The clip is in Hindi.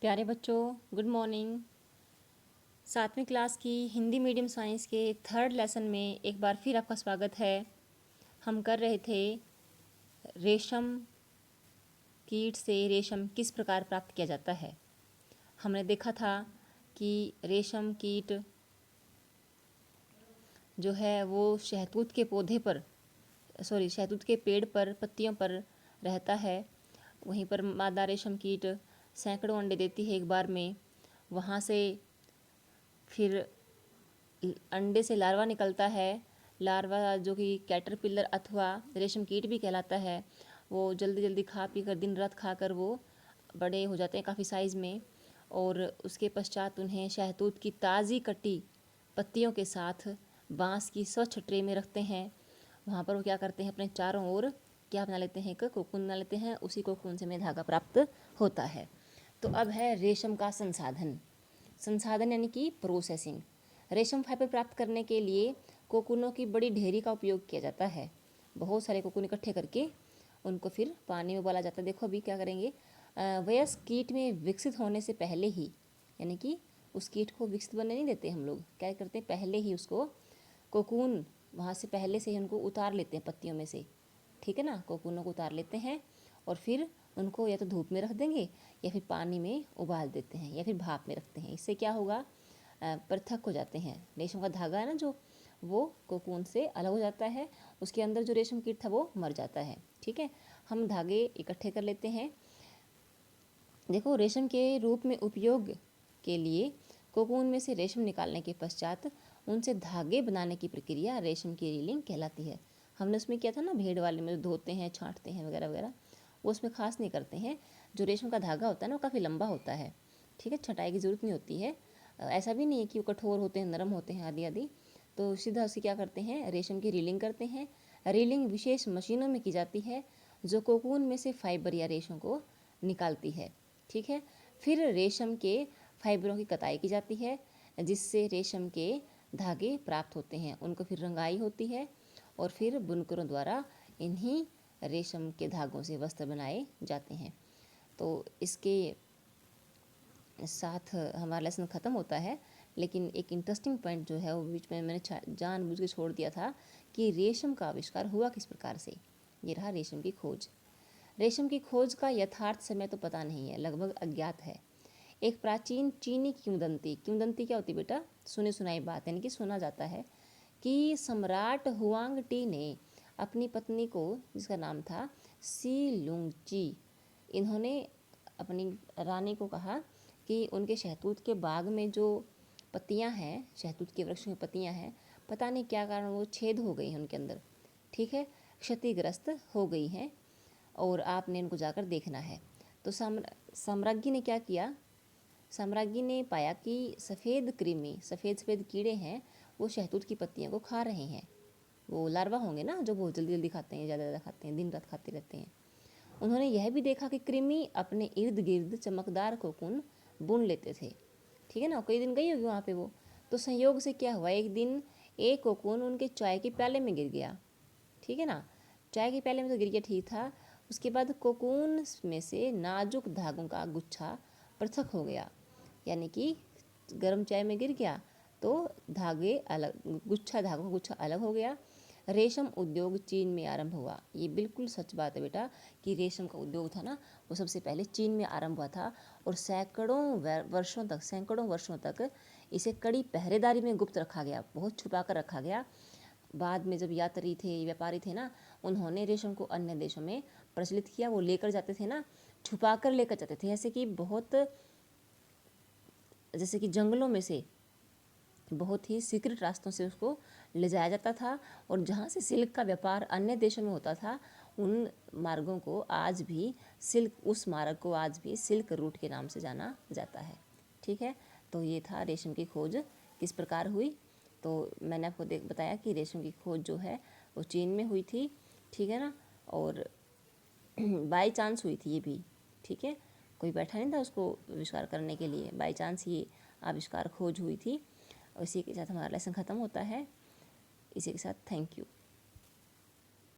प्यारे बच्चों, गुड मॉर्निंग। 7वीं क्लास की हिंदी मीडियम साइंस के थर्ड लेसन में एक बार फिर आपका स्वागत है। हम कर रहे थे रेशम कीट से रेशम किस प्रकार प्राप्त किया जाता है। हमने देखा था कि रेशम कीट जो है वो शहतूत के पौधे पर शहतूत के पेड़ पर पत्तियों पर रहता है। वहीं पर मादा रेशम कीट सैकड़ों अंडे देती है एक बार में। वहाँ से फिर अंडे से लार्वा निकलता है। लार्वा जो कि कैटरपिलर अथवा रेशम कीट भी कहलाता है, वो जल्दी जल्दी खा पी कर दिन रात खा कर वो बड़े हो जाते हैं काफ़ी साइज़ में। और उसके पश्चात उन्हें शहतूत की ताज़ी कटी पत्तियों के साथ बांस की स्वच्छ ट्रे में रखते हैं। वहाँ पर वो क्या करते हैं, अपने चारों ओर क्या बना लेते हैं, एक कोकून बना लेते हैं। उसी कोकून से उन्हें धागा प्राप्त होता है। तो अब है रेशम का संसाधन यानी कि प्रोसेसिंग। रेशम फाइबर प्राप्त करने के लिए कोकूनों की बड़ी ढेरी का उपयोग किया जाता है। बहुत सारे कोकून इकट्ठे करके उनको फिर पानी में उबाला जाता है। देखो अभी क्या करेंगे, वयस्क कीट में विकसित होने से पहले ही, यानी कि उस कीट को विकसित बनने नहीं देते हम लोग, क्या करते हैं, पहले ही उसको कोकून वहाँ से पहले से ही उनको उतार लेते हैं पत्तियों में से। ठीक है ना, कोकूनों को उतार लेते हैं और फिर उनको या तो धूप में रख देंगे या फिर पानी में उबाल देते हैं या फिर भाप में रखते हैं। इससे क्या होगा, पृथक हो जाते हैं। रेशम का धागा है ना जो, वो कोकून से अलग हो जाता है। उसके अंदर जो रेशम कीट था वो मर जाता है। ठीक है, हम धागे इकट्ठे कर लेते हैं। देखो, रेशम के रूप में उपयोग के लिए कोकून में से रेशम निकालने के पश्चात उनसे धागे बनाने की प्रक्रिया रेशम की रीलिंग कहलाती है। हमने उसमें किया था ना, भेड़ वाले में धोते हैं, छांटते हैं वगैरह वगैरह, वो उसमें खास नहीं करते हैं। जो रेशम का धागा होता है ना, वो काफ़ी लंबा होता है। ठीक है, छटाई की ज़रूरत नहीं होती है। ऐसा भी नहीं है कि वो कठोर होते हैं, नरम होते हैं आदि आदि। तो सीधा उसे क्या करते हैं, रेशम की रीलिंग करते हैं। रीलिंग विशेष मशीनों में की जाती है जो कोकून में से फाइबर या रेशों को निकालती है। ठीक है, फिर रेशम के फाइबरों की कताई की जाती है जिससे रेशम के धागे प्राप्त होते हैं। उनको फिर रंगाई होती है और फिर बुनकरों द्वारा इन्हीं रेशम के धागों से वस्त्र बनाए जाते हैं। तो इसके साथ हमारा लेसन ख़त्म होता है। लेकिन एक इंटरेस्टिंग पॉइंट जो है वो बीच में मैंने जानबूझ के छोड़ दिया था कि रेशम का आविष्कार हुआ किस प्रकार से। ये रहा रेशम की खोज। रेशम की खोज का यथार्थ समय तो पता नहीं है, लगभग अज्ञात है। एक प्राचीन चीनी किंवदंती क्या होती बेटा, सुनी सुनाई बात, यानी कि सुना जाता है कि सम्राट हुआंग टी ने अपनी पत्नी को, जिसका नाम था सी लुंगची, इन्होंने अपनी रानी को कहा कि उनके शहतूत के बाग में जो पत्तियां हैं, शहतूत के वृक्ष में पत्तियां हैं, पता नहीं क्या कारण वो छेद हो गई हैं उनके अंदर। ठीक है, क्षतिग्रस्त हो गई हैं और आपने इनको जाकर देखना है। तो साम्राज्ञी ने क्या किया, साम्राज्ञी ने पाया कि सफ़ेद कृमि, सफ़ेद कीड़े हैं, वो शहतूत की पत्तियों को खा रहे हैं। वो लार्वा होंगे ना जो बहुत जल्दी जल्दी खाते हैं, ज़्यादा खाते हैं, दिन रात खाते रहते हैं। उन्होंने यह भी देखा कि कृमि अपने इर्द गिर्द चमकदार कोकून बुन लेते थे। ठीक है ना, कई दिन गई होगी वहाँ पे वो। तो संयोग से क्या हुआ, एक दिन एक कोकून उनके चाय के प्याले में गिर गया। ठीक है ना, चाय के प्याले में तो गिर गया, ठीक था। उसके बाद कोकून में से नाजुक धागों का गुच्छा पृथक हो गया, यानी कि गर्म चाय में गिर गया तो धागे अलग, धागों का गुच्छा अलग हो गया। रेशम उद्योग चीन में आरंभ हुआ। ये बिल्कुल सच बात है बेटा कि रेशम का उद्योग था ना, वो सबसे पहले चीन में आरंभ हुआ था और सैकड़ों वर्षों तक इसे कड़ी पहरेदारी में गुप्त रखा गया, बहुत छुपा कर रखा गया। बाद में जब यात्री थे, व्यापारी थे ना, उन्होंने रेशम को अन्य देशों में प्रचलित किया। वो लेकर जाते थे ना, छुपा कर लेकर जाते थे, ऐसे कि बहुत, जैसे कि जंगलों में से बहुत ही सीक्रेट रास्तों से उसको ले जाया जाता था। और जहाँ से सिल्क का व्यापार अन्य देशों में होता था, उन मार्गों को आज भी उस मार्ग को आज भी सिल्क रूट के नाम से जाना जाता है। ठीक है, तो ये था रेशम की खोज किस प्रकार हुई। तो मैंने आपको बताया कि रेशम की खोज जो है वो चीन में हुई थी। ठीक है ना, और बाई चांस हुई थी ये भी। ठीक है, कोई बैठा नहीं था उसको आविष्कार करने के लिए, बाई चांस ये आविष्कार खोज हुई थी। और इसी के साथ हमारा लेसन ख़त्म होता है। इसी के साथ थैंक यू।